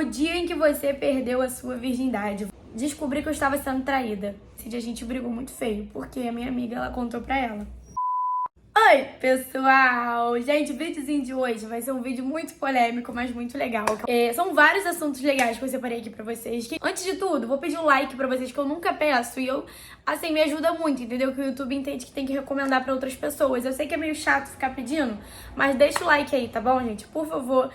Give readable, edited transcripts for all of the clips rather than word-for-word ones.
O dia em que você perdeu a sua virgindade. Descobri que eu estava sendo traída. Esse dia a gente brigou muito feio, porque a minha amiga, ela contou pra ela. Oi, pessoal! Gente, o videozinho de hoje vai ser um vídeo muito polêmico, mas muito legal. São vários assuntos legais que eu separei aqui pra vocês. Antes de tudo, vou pedir um like pra vocês, que eu nunca peço. E eu, assim, me ajuda muito, entendeu? Que o YouTube entende que tem que recomendar pra outras pessoas. Eu sei que é meio chato ficar pedindo, mas deixa o like aí, tá bom, gente? Por favor.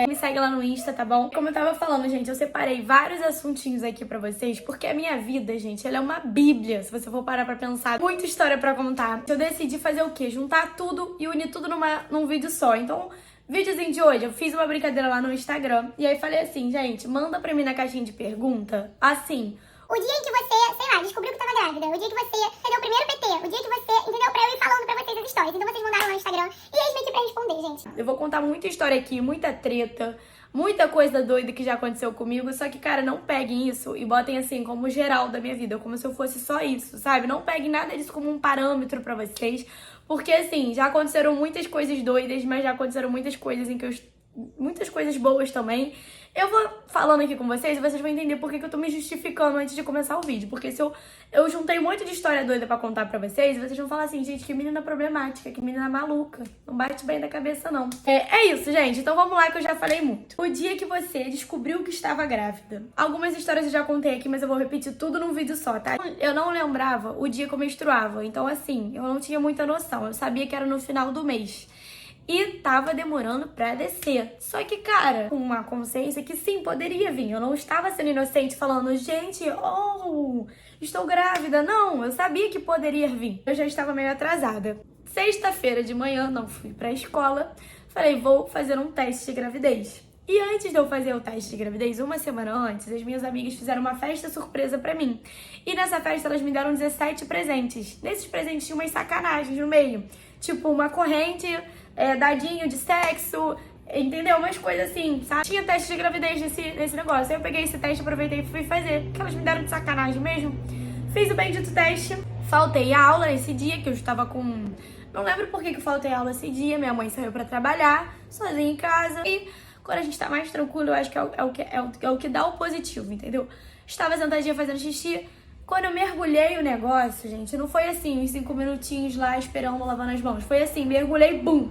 Me segue lá no Insta, tá bom? Como eu tava falando, gente, eu separei vários assuntinhos aqui pra vocês, porque a minha vida, gente, ela é uma bíblia, se você for parar pra pensar. Muita história pra contar. Eu decidi fazer o quê? Juntar tudo e unir tudo num vídeo só. Então, videozinho de hoje, eu fiz uma brincadeira lá no Instagram, e aí falei assim, gente, manda pra mim na caixinha de pergunta, assim... O dia em que você, sei lá, descobriu que tava grávida, o dia que você deu o primeiro PT, o dia que você, entendeu? Pra eu ir falando pra vocês as histórias. Então vocês mandaram lá no Instagram e eles vêm aqui pra responder, gente. Eu vou contar muita história aqui, muita treta, muita coisa doida que já aconteceu comigo. Só que, cara, não peguem isso e botem assim como geral da minha vida, como se eu fosse só isso, sabe? Não peguem nada disso como um parâmetro pra vocês. Porque, assim, já aconteceram muitas coisas doidas, mas já aconteceram muitas coisas em que muitas coisas boas também. Eu vou falando aqui com vocês e vocês vão entender por que eu tô me justificando antes de começar o vídeo. Porque se eu juntei um monte de história doida pra contar pra vocês, vocês vão falar assim, gente, que menina problemática, que menina maluca. Não bate bem da cabeça, não. É isso, gente. Então vamos lá que eu já falei muito. O dia que você descobriu que estava grávida. Algumas histórias eu já contei aqui, mas eu vou repetir tudo num vídeo só, tá? Eu não lembrava o dia que eu menstruava. Então, assim, eu não tinha muita noção. Eu sabia que era no final do mês. E tava demorando pra descer. Só que, cara, com uma consciência que sim, poderia vir. Eu não estava sendo inocente falando, gente, estou grávida. Não, eu sabia que poderia vir. Eu já estava meio atrasada. Sexta-feira de manhã, não fui pra escola. Falei, vou fazer um teste de gravidez. E antes de eu fazer o teste de gravidez, uma semana antes, as minhas amigas fizeram uma festa surpresa pra mim. E nessa festa elas me deram 17 presentes. Nesses presentes tinha umas sacanagens no meio. Tipo, uma corrente... dadinho de sexo, entendeu? Umas coisas assim, sabe? Tinha teste de gravidez nesse negócio. Aí eu peguei esse teste, aproveitei e fui fazer, porque elas me deram de sacanagem mesmo. Fiz o bendito teste, faltei a aula nesse dia, que eu estava com... Não lembro por que eu faltei a aula esse dia, minha mãe saiu pra trabalhar, sozinha em casa. E quando a gente tá mais tranquilo, eu acho que é o que dá o positivo, entendeu? Estava sentadinha fazendo xixi. Quando eu mergulhei o negócio, gente, não foi assim, uns 5 minutinhos lá esperando, lavando as mãos. Foi assim, mergulhei, bum!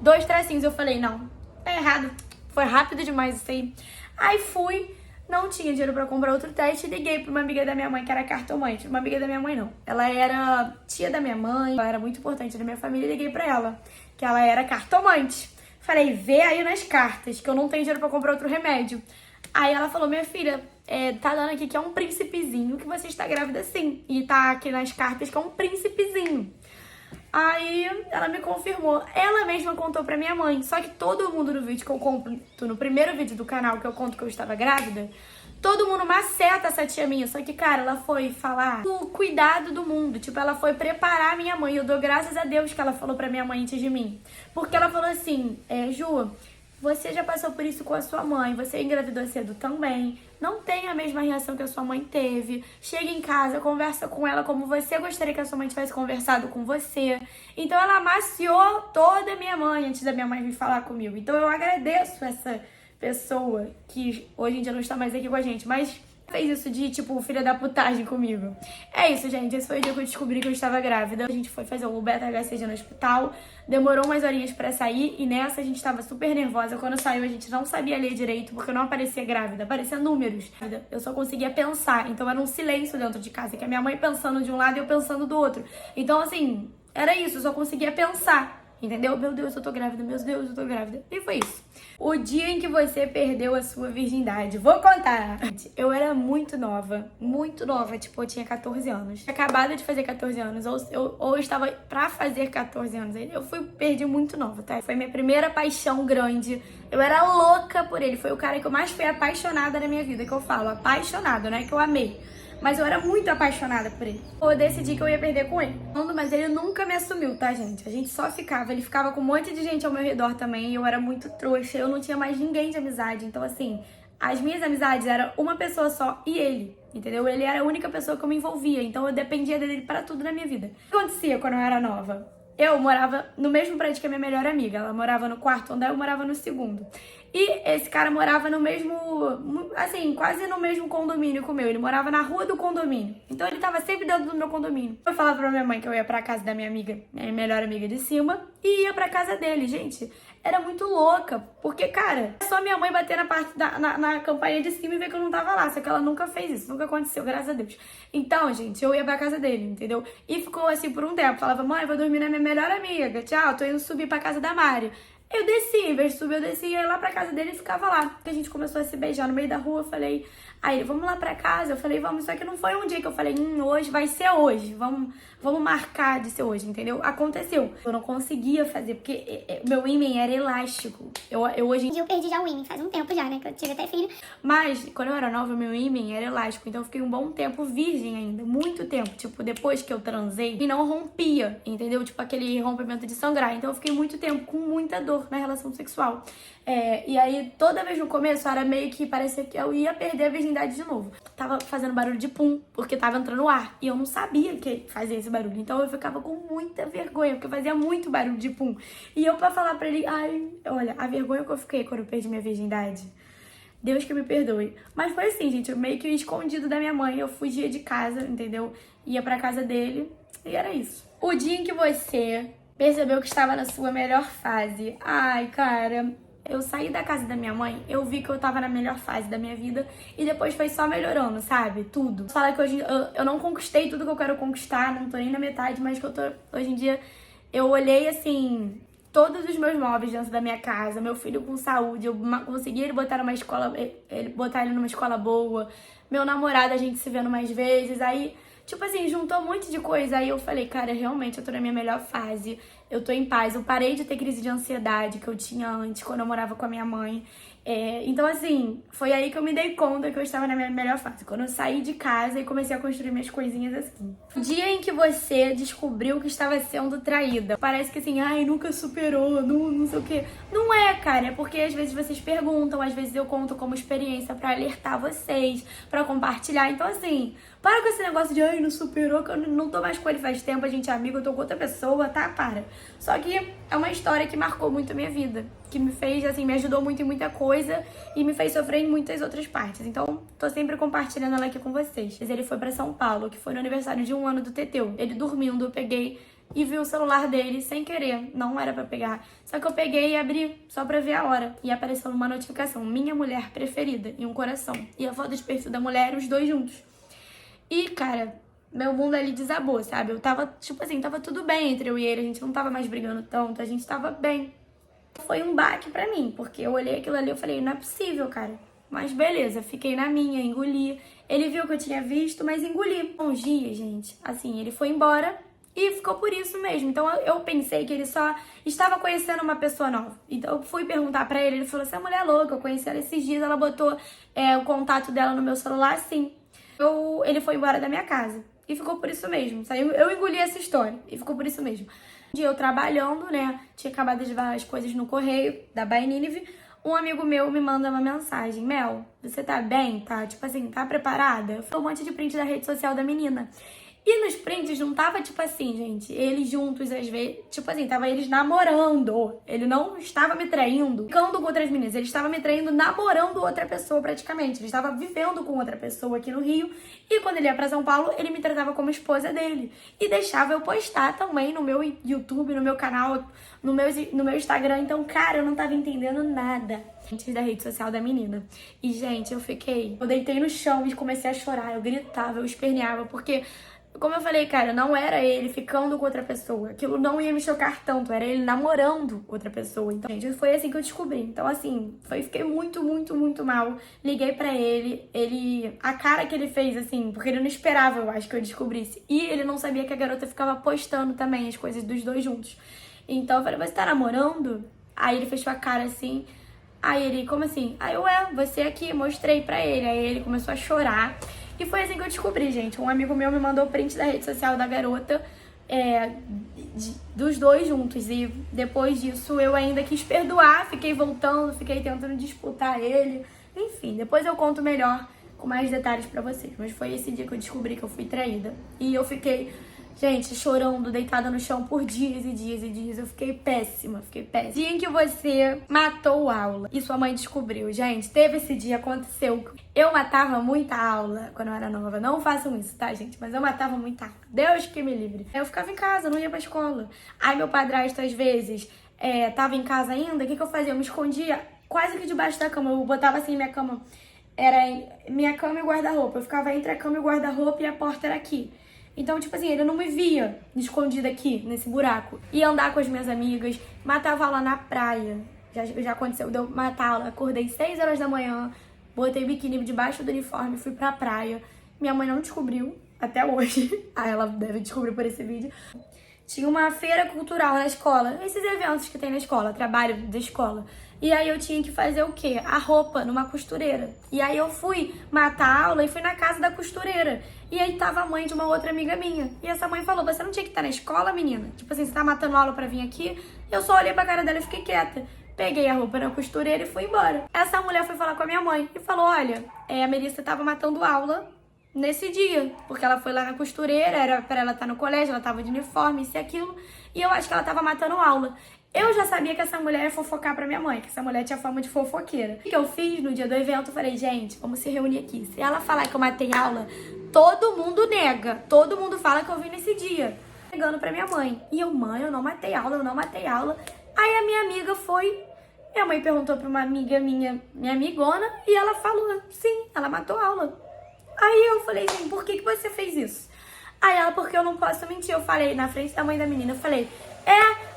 2 tracinhos. Eu falei, não, tá errado. Foi rápido demais isso aí. Aí fui, não tinha dinheiro pra comprar outro teste. Liguei pra uma amiga da minha mãe, que era cartomante. Uma amiga da minha mãe, não. Ela era tia da minha mãe, ela era muito importante na minha família. Liguei pra ela, que ela era cartomante. Falei, vê aí nas cartas, que eu não tenho dinheiro pra comprar outro remédio. Aí ela falou, minha filha, tá dando aqui que é um príncipezinho, que você está grávida sim. E tá aqui nas cartas que é um príncipezinho. Aí ela me confirmou. Ela mesma contou pra minha mãe. Só que todo mundo no vídeo que eu conto, no primeiro vídeo do canal que eu conto que eu estava grávida, todo mundo maceta essa tia minha. Só que, cara, ela foi falar do cuidado do mundo. Tipo, ela foi preparar a minha mãe. Eu dou graças a Deus que ela falou pra minha mãe antes de mim. Porque ela falou assim, Ju... Você já passou por isso com a sua mãe, você engravidou cedo também, não tem a mesma reação que a sua mãe teve. Chega em casa, conversa com ela como você gostaria que a sua mãe tivesse conversado com você. Então ela amaciou toda a minha mãe antes da minha mãe vir falar comigo. Então eu agradeço essa pessoa que hoje em dia não está mais aqui com a gente, mas fez isso de, tipo, filha da putagem comigo. É isso, gente. Esse foi o dia que eu descobri que eu estava grávida. A gente foi fazer o beta-HCG no hospital. Demorou umas horinhas pra sair. E nessa a gente tava super nervosa. Quando saiu, a gente não sabia ler direito, porque não aparecia grávida. Aparecia números. Eu só conseguia pensar. Então era um silêncio dentro de casa. Que a minha mãe pensando de um lado e eu pensando do outro. Então, assim, era isso. Eu só conseguia pensar. Entendeu? Meu Deus, eu tô grávida. Meu Deus, eu tô grávida. E foi isso. O dia em que você perdeu a sua virgindade. Vou contar. Eu era muito nova. Muito nova. Tipo, eu tinha 14 anos. Tinha acabado de fazer 14 anos. Ou eu estava pra fazer 14 anos. Perdi muito nova, tá? Foi minha primeira paixão grande. Eu era louca por ele. Foi o cara que eu mais fui apaixonada na minha vida. Que eu falo, apaixonada, não é que eu amei. Mas eu era muito apaixonada por ele. Eu decidi que eu ia perder com ele. Mas ele nunca me assumiu, tá, gente? A gente só ficava. Ele ficava com um monte de gente ao meu redor também. E eu era muito trouxa. Eu não tinha mais ninguém de amizade. Então, assim, as minhas amizades eram uma pessoa só e ele. Entendeu? Ele era a única pessoa que eu me envolvia. Então, eu dependia dele pra tudo na minha vida. O que acontecia quando eu era nova? eu morava no mesmo prédio que a minha melhor amiga. Ela morava no quarto andar, eu morava no segundo. E esse cara morava no mesmo, assim, quase no mesmo condomínio que o meu. Ele morava na rua do condomínio. Então ele tava sempre dentro do meu condomínio. Eu falava pra minha mãe que eu ia pra casa da minha amiga, minha melhor amiga de cima, e ia pra casa dele. Gente, era muito louca. Porque, cara, é só minha mãe bater na campainha de cima e ver que eu não tava lá. Só que ela nunca fez isso, nunca aconteceu, graças a Deus. Então, gente, eu ia pra casa dele, entendeu? E ficou assim por um tempo. Falava, mãe, vou dormir na minha melhor amiga. Tchau, tô indo subir pra casa da Mari. Eu desci, em vez de subir, eu desci, ia lá pra casa dele e ficava lá. Porque a gente começou a se beijar no meio da rua, eu falei, aí, vamos lá pra casa? Eu falei, vamos, só que não foi um dia que eu falei, hoje vai ser hoje, vamos marcar de ser hoje, entendeu? Aconteceu. Eu não conseguia fazer, porque meu ímã era elástico. Eu hoje... Eu perdi já o ímã, faz um tempo já, né, que eu tive até filho. Mas, quando eu era nova, meu ímã era elástico, então eu fiquei um bom tempo virgem ainda, muito tempo. Tipo, depois que eu transei, e não rompia, entendeu? Tipo, aquele rompimento de sangrar. Então eu fiquei muito tempo com muita dor na relação sexual. E aí, toda vez no começo, era meio que parecia que eu ia perder a virgindade de novo. Tava fazendo barulho de pum, porque tava entrando ar. E eu não sabia que fazia esse barulho. Então eu ficava com muita vergonha, porque fazia muito barulho de pum. E eu pra falar pra ele, ai, olha, a vergonha que eu fiquei quando eu perdi minha virgindade, Deus que me perdoe. Mas foi assim, gente, eu meio que escondido da minha mãe. Eu fugia de casa, entendeu? Ia pra casa dele e era isso. O dia em que você percebeu que estava na sua melhor fase. Ai, cara, eu saí da casa da minha mãe, eu vi que eu tava na melhor fase da minha vida e depois foi só melhorando, sabe? Tudo. Fala que hoje eu não conquistei tudo que eu quero conquistar, não tô nem na metade, mas que eu tô... Hoje em dia, eu olhei, assim, todos os meus móveis dentro da minha casa, meu filho com saúde, eu consegui ele botar numa escola, botar ele numa escola boa, meu namorado, a gente se vendo mais vezes, aí... Tipo assim, juntou um monte de coisa. Aí eu falei, cara, realmente eu tô na minha melhor fase. Eu tô em paz. Eu parei de ter crise de ansiedade que eu tinha antes, quando eu morava com a minha mãe. Então, assim, foi aí que eu me dei conta que eu estava na minha melhor fase. Quando eu saí de casa e comecei a construir minhas coisinhas assim. O dia em que você descobriu que estava sendo traída. Parece que assim, ai, nunca superou, não sei o quê. Não é, cara. É porque às vezes vocês perguntam, às vezes eu conto como experiência pra alertar vocês, pra compartilhar. Então, assim, para com esse negócio de, ai, não superou, que eu não tô mais com ele faz tempo, a gente é amigo, eu tô com outra pessoa, tá? Para. Só que é uma história que marcou muito a minha vida. Que me fez, assim, me ajudou muito em muita coisa e me fez sofrer em muitas outras partes. Então, tô sempre compartilhando ela aqui com vocês. Mas ele foi pra São Paulo, que foi no aniversário de 1 ano do Teteu. Ele dormindo, eu peguei e vi o celular dele sem querer. Não era pra pegar. Só que eu peguei e abri só pra ver a hora. E apareceu uma notificação, minha mulher preferida, e um coração. E a foto de perfil da mulher, os dois juntos. E, cara, meu mundo ali desabou, sabe? Eu tava, tipo assim, tava tudo bem entre eu e ele. A gente não tava mais brigando tanto, a gente tava bem. Foi um baque pra mim, porque eu olhei aquilo ali e falei, não é possível, cara. Mas beleza, fiquei na minha, engoli. Ele viu que eu tinha visto, mas engoli. Uns dias, gente, assim, ele foi embora e ficou por isso mesmo. Então eu pensei que ele só estava conhecendo uma pessoa nova. Então eu fui perguntar pra ele, ele falou, essa mulher é louca, eu conheci ela esses dias, ela botou o contato dela no meu celular, sim. Ele foi embora da minha casa. E ficou por isso mesmo. Eu engoli essa história. E ficou por isso mesmo. Um dia eu trabalhando, né? Tinha acabado de levar as coisas no correio da By Nínive. Um amigo meu me manda uma mensagem. Mel, você tá bem? Tá? Tipo assim, tá preparada? Foi um monte de print da rede social da menina. E nos prints não tava, tipo assim, gente, eles juntos, às vezes, tipo assim, tava eles namorando. Ele não estava me traindo, ficando com outras meninas. Ele estava me traindo, namorando outra pessoa, praticamente. Ele estava vivendo com outra pessoa aqui no Rio. E quando ele ia pra São Paulo, ele me tratava como esposa dele. E deixava eu postar também no meu YouTube, no meu canal, no meu Instagram. Então, cara, eu não tava entendendo nada antes da rede social da menina. E, gente, eu deitei no chão e comecei a chorar. Eu gritava, eu esperneava, porque... Como eu falei, cara, não era ele ficando com outra pessoa. Aquilo não ia me chocar tanto, era ele namorando outra pessoa. Então, gente, foi assim que eu descobri. Então, assim, fiquei muito, muito, muito mal. Liguei pra ele, a cara que ele fez, assim, porque ele não esperava, eu acho, que eu descobrisse. E ele não sabia que a garota ficava postando também as coisas dos dois juntos. Então, eu falei, você tá namorando? Aí ele fechou a cara, assim. Aí ele, como assim? Aí eu, você aqui, mostrei pra ele. Aí ele começou a chorar. E foi assim que eu descobri, gente. Um amigo meu me mandou o print da rede social da garota, dos dois juntos. E depois disso eu ainda quis perdoar, fiquei voltando, fiquei tentando disputar ele. Enfim, depois eu conto melhor, com mais detalhes pra vocês. Mas foi esse dia que eu descobri que eu fui traída. E eu fiquei Gente, chorando, deitada no chão por dias e dias e dias. Eu fiquei péssima, Dia em que você matou aula e sua mãe descobriu. Gente, teve esse dia, aconteceu. Eu matava muita aula quando eu era nova. Não façam isso, tá, gente? Mas eu matava muita aula. Deus que me livre. Eu ficava em casa, não ia pra escola. Aí meu padrasto, às vezes, tava em casa ainda. O que eu fazia? Eu me escondia quase que debaixo da cama. Eu botava assim, minha cama... Era minha cama e guarda-roupa. Eu ficava entre a cama e o guarda-roupa e a porta era aqui. Então, tipo assim, ele não me via escondida aqui, nesse buraco. Ia andar com as minhas amigas, matava aula na praia. Já aconteceu, deu matar aula. Acordei 6 horas da manhã, botei biquíni debaixo do uniforme, fui pra praia. Minha mãe não descobriu, até hoje. Ah, ela deve descobrir por esse vídeo. Tinha uma feira cultural na escola, esses eventos que tem na escola, trabalho da escola. E aí eu tinha que fazer o quê? A roupa numa costureira. E aí eu fui matar a aula e fui na casa da costureira. E aí tava a mãe de uma outra amiga minha. E essa mãe falou, você não tinha que estar na escola, menina? Tipo assim, você tá matando aula pra vir aqui? Eu só olhei pra cara dela e fiquei quieta. Peguei a roupa na costureira e fui embora. Essa mulher foi falar com a minha mãe e falou, olha, a Melissa tava matando aula nesse dia, porque ela foi lá na costureira, era pra ela estar no colégio, ela tava de uniforme, isso e aquilo, e eu acho que ela tava matando aula. Eu já sabia que essa mulher ia fofocar pra minha mãe, que essa mulher tinha fama de fofoqueira. O que eu fiz no dia do evento? Eu falei, gente, vamos se reunir aqui. Se ela falar que eu matei aula, todo mundo nega, todo mundo fala que eu vim nesse dia. Negando pra minha mãe. E eu, mãe, eu não matei aula, eu não matei aula. Aí a minha amiga foi... Minha mãe perguntou pra uma amiga minha amigona, e ela falou, sim, ela matou aula. Aí eu falei, gente, por que você fez isso? Aí ela, porque eu não posso mentir. Eu falei, na frente da mãe da menina, eu falei,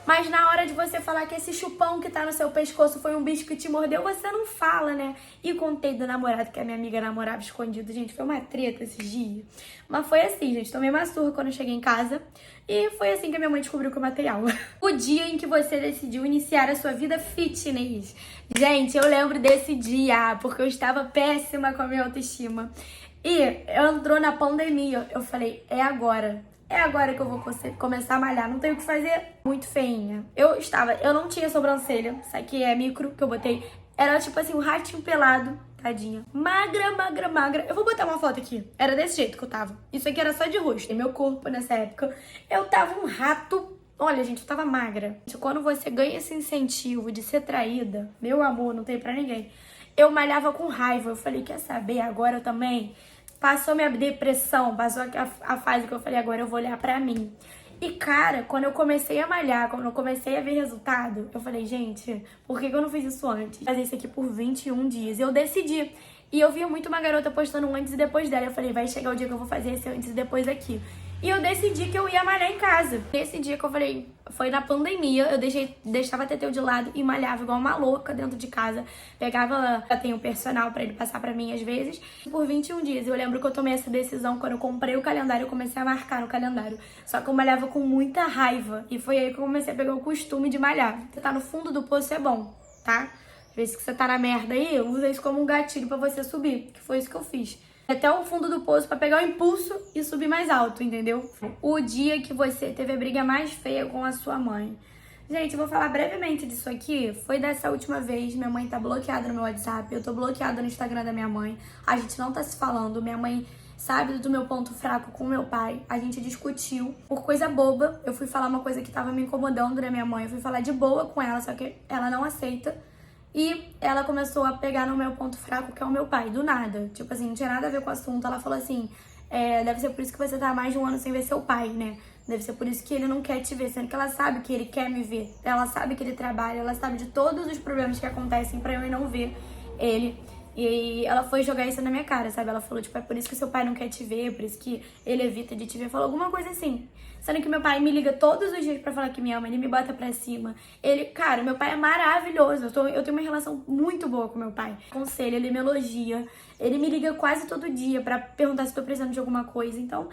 mas na hora de você falar que esse chupão que tá no seu pescoço foi um bicho que te mordeu, você não fala, né? E contei do namorado que a minha amiga namorava escondido. Gente, foi uma treta esses dias. Mas foi assim, gente, tomei uma surra quando eu cheguei em casa. E foi assim que a minha mãe descobriu que eu matei aula. O dia em que você decidiu iniciar a sua vida fitness. Gente, eu lembro desse dia, porque eu estava péssima com a minha autoestima. E entrou na pandemia, eu falei, é agora que eu vou começar a malhar, não tenho o que fazer. Muito feinha. Eu não tinha sobrancelha, isso aqui é micro que eu botei. Era tipo assim, um ratinho pelado, tadinha. Magra, magra, magra. Eu vou botar uma foto aqui. Era desse jeito que eu tava. Isso aqui era só de rosto. E meu corpo nessa época, eu tava um rato. Olha, gente, eu tava magra. Quando você ganha esse incentivo de ser traída, meu amor, não tem pra ninguém. Eu malhava com raiva. Eu falei, quer saber? Agora eu também... Passou minha depressão, passou a fase que eu falei, agora eu vou olhar pra mim. E, cara, quando eu comecei a malhar, quando eu comecei a ver resultado, eu falei, gente, por que eu não fiz isso antes? Fazer isso aqui por 21 dias. Eu decidi. E eu via muito uma garota postando um antes e depois dela. Eu falei, vai chegar o dia que eu vou fazer esse antes e depois aqui. E eu decidi que eu ia malhar em casa. Nesse dia que eu falei, foi na pandemia, eu deixava a Teteu de lado e malhava igual uma louca dentro de casa. Pegava, já tenho um personal pra ele passar pra mim às vezes, por 21 dias. Eu lembro que eu tomei essa decisão quando eu comprei o calendário, eu comecei a marcar no calendário. Só que eu malhava com muita raiva. E foi aí que eu comecei a pegar o costume de malhar. Você tá no fundo do poço é bom, tá? Às vezes que você tá na merda aí, usa isso como um gatilho pra você subir. Que foi isso que eu fiz. Até o fundo do poço pra pegar o impulso e subir mais alto, entendeu? O dia que você teve a briga mais feia com a sua mãe. Gente, eu vou falar brevemente disso aqui. Foi dessa última vez, minha mãe tá bloqueada no meu WhatsApp, eu tô bloqueada no Instagram da minha mãe. A gente não tá se falando, minha mãe sabe do meu ponto fraco com meu pai. A gente discutiu por coisa boba. Eu fui falar uma coisa que tava me incomodando da minha mãe. Eu fui falar de boa com ela, só que ela não aceita. E ela começou a pegar no meu ponto fraco, que é o meu pai, do nada. Tipo assim, não tinha nada a ver com o assunto. Ela falou assim, deve ser por isso que você tá há mais de um ano sem ver seu pai, né? Deve ser por isso que ele não quer te ver, sendo que ela sabe que ele quer me ver. Ela sabe que ele trabalha, ela sabe de todos os problemas que acontecem pra eu ir não ver ele. E ela foi jogar isso na minha cara, sabe? Ela falou, tipo, é por isso que seu pai não quer te ver, por isso que ele evita de te ver. Falou alguma coisa assim. Sendo que meu pai me liga todos os dias pra falar que me ama, ele me bota pra cima. Cara, meu pai é maravilhoso. Eu tenho uma relação muito boa com meu pai. Conselho, ele me elogia. Ele me liga quase todo dia pra perguntar se tô precisando de alguma coisa. Então,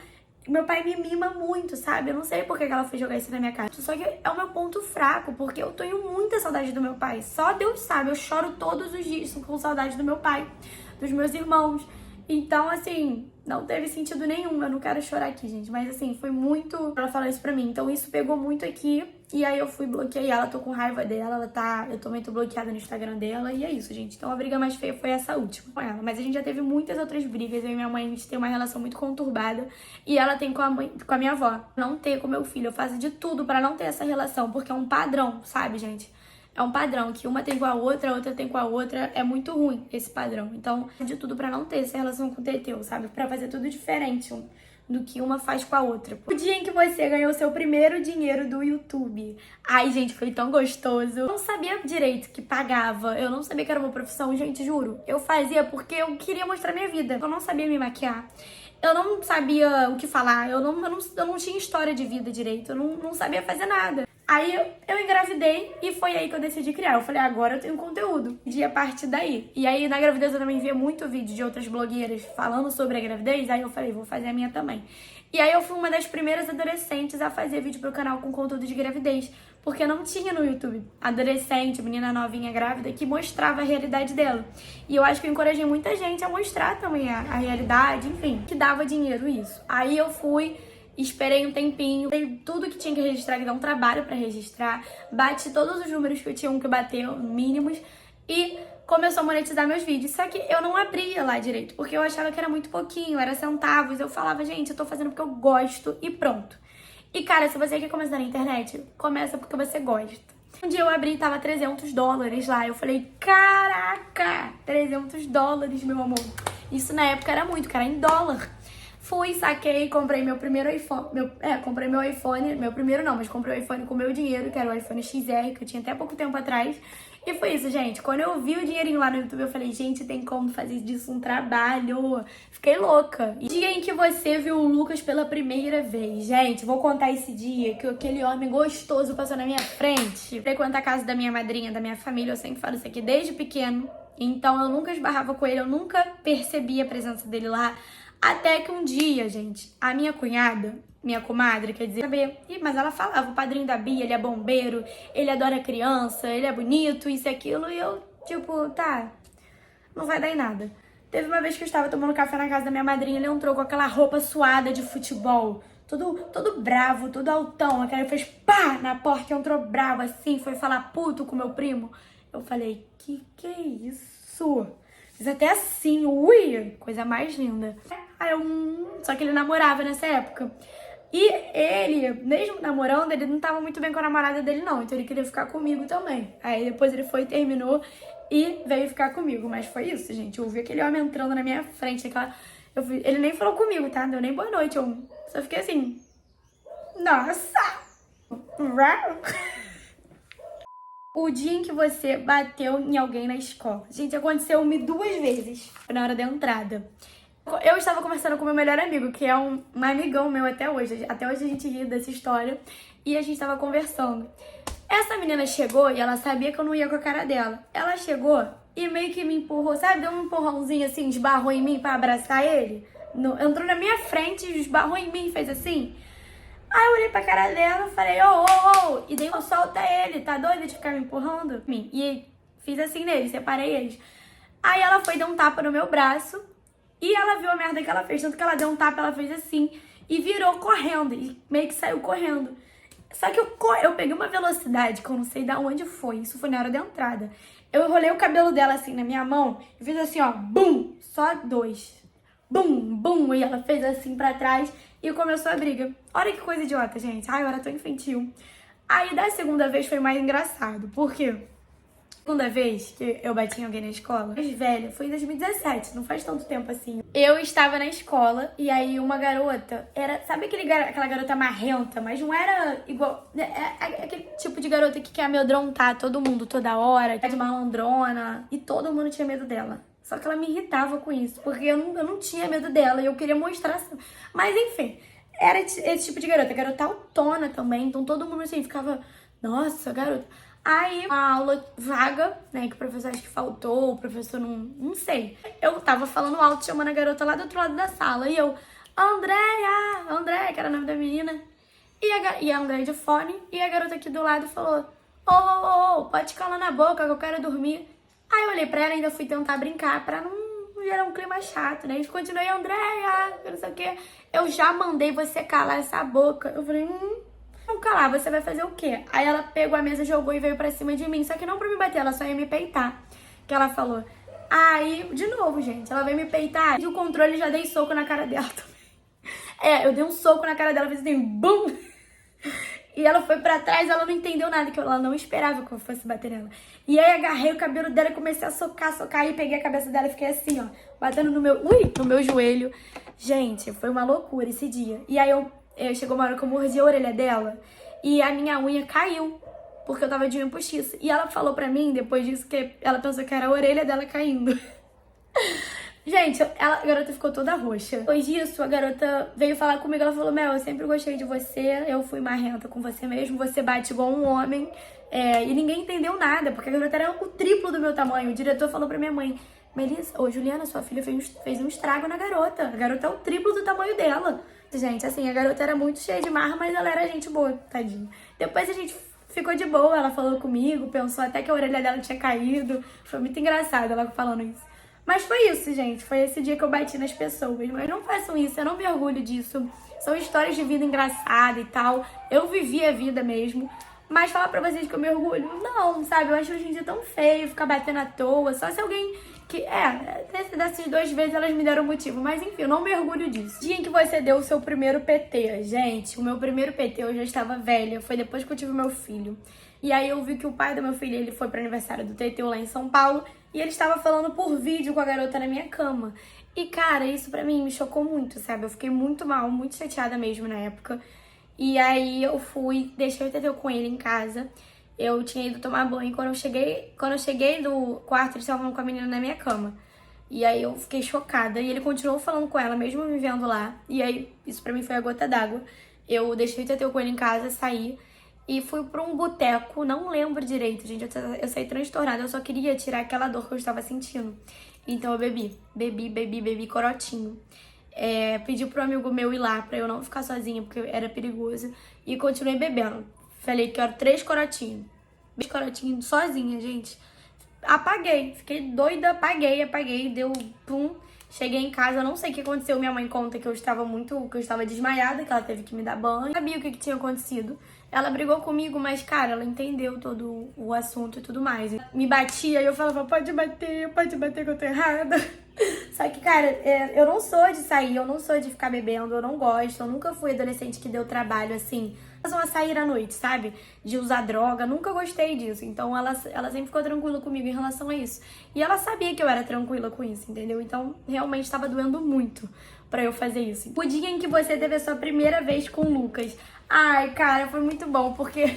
meu pai me mima muito, sabe? Eu não sei por que ela foi jogar isso na minha cara. Só que é o meu ponto fraco, porque eu tenho muita saudade do meu pai. Só Deus sabe, eu choro todos os dias com saudade do meu pai, dos meus irmãos. Então, assim, não teve sentido nenhum. Eu não quero chorar aqui, gente. Mas, assim, foi muito... Ela falou isso pra mim. Então, isso pegou muito aqui. E aí eu fui, bloqueei ela, tô com raiva dela, eu também tô bloqueada no Instagram dela, e é isso, gente. Então a briga mais feia foi essa última com ela. Mas a gente já teve muitas outras brigas, eu e minha mãe, a gente tem uma relação muito conturbada, e ela tem com a minha avó. Não ter com meu filho, eu faço de tudo pra não ter essa relação, porque é um padrão, sabe, gente? É um padrão que uma tem com a outra tem com a outra, é muito ruim esse padrão. Então, de tudo pra não ter essa relação com o Teteu, sabe? Pra fazer tudo diferente do que uma faz com a outra. O dia em que você ganhou seu primeiro dinheiro do YouTube. Ai, gente, foi tão gostoso. Eu não sabia direito que pagava. Eu não sabia que era uma profissão, gente, juro. Eu fazia porque eu queria mostrar minha vida. Eu não sabia me maquiar. Eu não sabia o que falar. Eu não tinha história de vida direito. Eu não sabia fazer nada. Aí eu engravidei e foi aí que eu decidi criar. Eu falei, agora eu tenho conteúdo. E a partir daí. E aí na gravidez eu também via muito vídeo de outras blogueiras falando sobre a gravidez. Aí eu falei, vou fazer a minha também. E aí eu fui uma das primeiras adolescentes a fazer vídeo pro canal com conteúdo de gravidez. Porque não tinha no YouTube adolescente, menina novinha grávida, que mostrava a realidade dela. E eu acho que eu encorajei muita gente a mostrar também a realidade, enfim, que dava dinheiro isso. Aí eu fui... Esperei um tempinho, dei tudo que tinha que registrar, que dá um trabalho pra registrar, bati todos os números que eu tinha que bater, mínimos, e começou a monetizar meus vídeos. Só que eu não abria lá direito, porque eu achava que era muito pouquinho, era centavos. Eu falava, gente, eu tô fazendo porque eu gosto e pronto. E cara, se você quer começar na internet, começa porque você gosta. Um dia eu abri e tava $300 lá. Eu falei, caraca, $300, meu amor. Isso na época era muito, que era em dólar. Fui, saquei, comprei meu primeiro iPhone. Comprei meu iPhone. Meu primeiro não, mas comprei o iPhone com meu dinheiro, que era o iPhone XR, que eu tinha até pouco tempo atrás. E foi isso, gente. Quando eu vi o dinheirinho lá no YouTube, eu falei, gente, tem como fazer disso um trabalho. Fiquei louca. E dia em que você viu o Lucas pela primeira vez. Gente, vou contar esse dia que aquele homem gostoso passou na minha frente. Frequento a casa da minha madrinha, da minha família. Eu sempre falo isso aqui desde pequeno. Então eu nunca esbarrava com ele, eu nunca percebi a presença dele lá. Até que um dia, gente, a minha cunhada, minha comadre, quer dizer, mas ela falava, o padrinho da Bia, ele é bombeiro, ele adora criança, ele é bonito, isso e aquilo, e eu, tipo, tá, não vai dar em nada. Teve uma vez que eu estava tomando café na casa da minha madrinha, ele entrou com aquela roupa suada de futebol, todo bravo, todo altão, aquela ele fez pá na porta, entrou bravo assim, foi falar puto com meu primo. Eu falei, que é isso? Fiz até assim, ui, coisa mais linda. Aí só que ele namorava nessa época. E ele, mesmo namorando, ele não tava muito bem com a namorada dele não. Então ele queria ficar comigo também. Aí depois ele foi, terminou e veio ficar comigo. Mas foi isso, gente. Eu vi aquele homem entrando na minha frente. Ele nem falou comigo, tá? Não deu nem boa noite. Eu só fiquei assim. Nossa! O dia em que você bateu em alguém na escola. Gente, aconteceu-me 2 vezes na hora da entrada. Eu estava conversando com meu melhor amigo, que é um amigão meu até hoje. Até hoje a gente ri dessa história. E a gente estava conversando. Essa menina chegou e ela sabia que eu não ia com a cara dela. Ela chegou e meio que me empurrou, sabe? Deu um empurrãozinho assim, esbarrou em mim pra abraçar ele. Entrou na minha frente, esbarrou em mim, fez assim. Aí eu olhei pra cara dela e falei, ô. E daí eu solta ele, tá doida de ficar me empurrando? E fiz assim nele, separei eles. Aí ela foi dar um tapa no meu braço e ela viu a merda que ela fez. Tanto que ela deu um tapa, ela fez assim e virou correndo. E meio que saiu correndo. Só que eu peguei uma velocidade que eu não sei de onde foi. Isso foi na hora da entrada. Eu enrolei o cabelo dela assim na minha mão e fiz assim, ó, bum, só 2. Bum, bum, e ela fez assim pra trás e começou a briga. Olha que coisa idiota, gente. Ai, eu era tão infantil. Aí, da segunda vez foi mais engraçado. Por quê? Segunda vez que eu bati em alguém na escola, mais velha, foi em 2017, não faz tanto tempo assim. Eu estava na escola e aí uma garota, sabe aquela garota marrenta, mas não era igual, aquele tipo de garota que quer amedrontar todo mundo toda hora, é de malandrona, e todo mundo tinha medo dela. Só que ela me irritava com isso, porque eu não tinha medo dela e eu queria mostrar. Mas enfim, era esse tipo de garota autona também, então todo mundo assim ficava, nossa, garota. Aí, uma aula vaga, né, que o professor acho que faltou, o professor não sei. Eu tava falando alto, chamando a garota lá do outro lado da sala, e eu, Andréia, que era o nome da menina, e a Andréia de fone, e a garota aqui do lado falou, ô, pode calar na boca que eu quero dormir. Aí eu olhei pra ela e ainda fui tentar brincar pra não gerar um clima chato, né? E continuei, Andréia, não sei o quê. Eu já mandei você calar essa boca. Eu falei, Não, lá, você vai fazer o quê? Aí ela pegou a mesa, jogou e veio pra cima de mim. Só que não pra me bater, ela só ia me peitar. Que ela falou. Aí, de novo, gente, ela veio me peitar. E o controle já dei soco na cara dela também. Eu dei um soco na cara dela, fiz assim, bum! E ela foi pra trás, ela não entendeu nada, que ela não esperava que eu fosse bater nela. E aí agarrei o cabelo dela e comecei a socar, e peguei a cabeça dela e fiquei assim, ó, batendo no meu joelho. Gente, foi uma loucura esse dia. E aí chegou uma hora que eu mordi a orelha dela e a minha unha caiu, porque eu tava de unha postiça. E ela falou pra mim, depois disso, que ela pensou que era a orelha dela caindo. Gente, a garota ficou toda roxa. Depois disso, a garota veio falar comigo. Ela falou, Mel, eu sempre gostei de você. Eu fui marrenta com você mesmo. Você bate igual um homem. E ninguém entendeu nada, porque a garota era o triplo do meu tamanho. O diretor falou pra minha mãe, Melissa, Juliana, sua filha fez um estrago na garota. A garota é o triplo do tamanho dela. Gente, assim, a garota era muito cheia de marra, mas ela era gente boa, tadinha. Depois a gente ficou de boa. Ela falou comigo, pensou até que a orelha dela tinha caído. Foi muito engraçado ela falando isso. Mas foi isso, gente. Foi esse dia que eu bati nas pessoas. Mas não façam isso, eu não me orgulho disso. São histórias de vida engraçada e tal. Eu vivi a vida mesmo. Mas falar pra vocês que eu me orgulho? Não, sabe? Eu acho hoje em dia tão feio ficar batendo à toa. Só se alguém que... dessas 2 vezes elas me deram motivo. Mas enfim, eu não me orgulho disso. Dia em que você deu o seu primeiro PT. Gente, o meu primeiro PT eu já estava velha. Foi depois que eu tive meu filho. E aí eu vi que o pai do meu filho, ele foi pro aniversário do TT lá em São Paulo. E ele estava falando por vídeo com a garota na minha cama. E, cara, isso pra mim me chocou muito, sabe? Eu fiquei muito mal, muito chateada mesmo na época. E aí eu deixei o TT com ele em casa. Eu tinha ido tomar banho. Quando eu cheguei do quarto, eles estavam com a menina na minha cama. E aí eu fiquei chocada. E ele continuou falando com ela, mesmo me vendo lá. E aí, isso pra mim foi a gota d'água. Eu deixei o TT com ele em casa, saí. E fui pra um boteco, não lembro direito, gente, eu saí transtornada, eu só queria tirar aquela dor que eu estava sentindo. Então eu bebi corotinho. Pedi pro amigo meu ir lá pra eu não ficar sozinha, porque era perigoso. E continuei bebendo. Falei que era 3 corotinhos. 3 corotinhos sozinha, gente. Apaguei, fiquei doida, apaguei, deu pum. Cheguei em casa, eu não sei o que aconteceu. Minha mãe conta que eu estava desmaiada, que ela teve que me dar banho. Eu sabia o que tinha acontecido. Ela brigou comigo, mas, cara, ela entendeu todo o assunto e tudo mais. Me batia e eu falava, pode bater que eu tô errada. Só que, cara, eu não sou de sair, eu não sou de ficar bebendo, eu não gosto. Eu nunca fui adolescente que deu trabalho, assim, a sair à noite, sabe? De usar droga, nunca gostei disso. Então, ela sempre ficou tranquila comigo em relação a isso. E ela sabia que eu era tranquila com isso, entendeu? Então, realmente estava doendo muito pra eu fazer isso. O dia em que você teve a sua primeira vez com o Lucas. Ai, cara, foi muito bom, porque...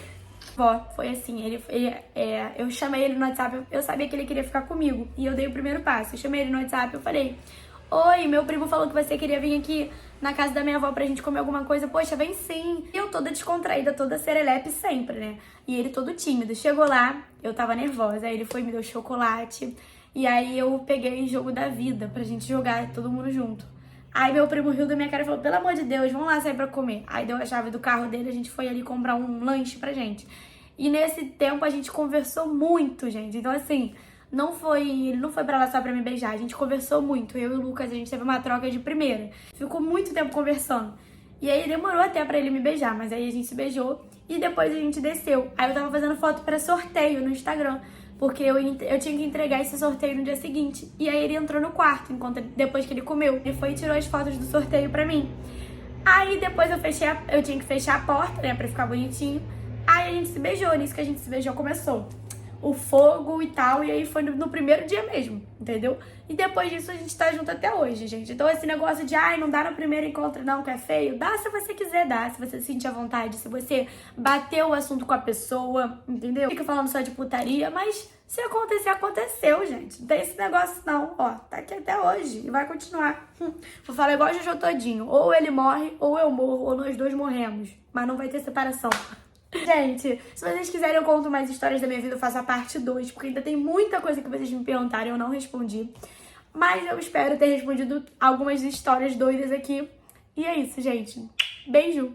foi assim, eu chamei ele no WhatsApp, eu sabia que ele queria ficar comigo. E eu dei o primeiro passo. Eu chamei ele no WhatsApp, eu falei... Oi, meu primo falou que você queria vir aqui na casa da minha avó pra gente comer alguma coisa. Poxa, vem sim. E eu toda descontraída, toda serelepe sempre, né? E ele todo tímido. Chegou lá, eu tava nervosa. Aí ele foi e me deu chocolate. E aí eu peguei jogo da vida pra gente jogar todo mundo junto. Aí meu primo riu da minha cara e falou, pelo amor de Deus, vamos lá sair pra comer. Aí deu a chave do carro dele, a gente foi ali comprar um lanche pra gente. E nesse tempo a gente conversou muito, gente. Então assim... ele não foi pra lá só pra me beijar, a gente conversou muito. Eu e o Lucas, a gente teve uma troca de primeira. Ficou muito tempo conversando. E aí demorou até pra ele me beijar, mas aí a gente se beijou e depois a gente desceu. Aí eu tava fazendo foto pra sorteio no Instagram, porque eu tinha que entregar esse sorteio no dia seguinte. E aí ele entrou no quarto, depois que ele comeu. Ele foi e tirou as fotos do sorteio pra mim. Aí depois eu tinha que fechar a porta, né, pra ficar bonitinho. Aí a gente se beijou, nisso que a gente se beijou começou o fogo e tal, e aí foi no primeiro dia mesmo, entendeu? E depois disso a gente tá junto até hoje, gente. Então esse negócio de, não dá no primeiro encontro não, que é feio, dá se você quiser dar, se você se sentir à vontade, se você bater o assunto com a pessoa, entendeu? Fica falando só de putaria, mas se acontecer, aconteceu, gente. Não tem esse negócio não, ó, tá aqui até hoje e vai continuar. Vou falar igual o Jojo Todinho, ou ele morre, ou eu morro, ou nós dois morremos, mas não vai ter separação. Gente, se vocês quiserem eu conto mais histórias da minha vida, eu faço a parte 2, porque ainda tem muita coisa que vocês me perguntaram e eu não respondi. Mas eu espero ter respondido algumas histórias doidas aqui. E é isso, gente. Beijo!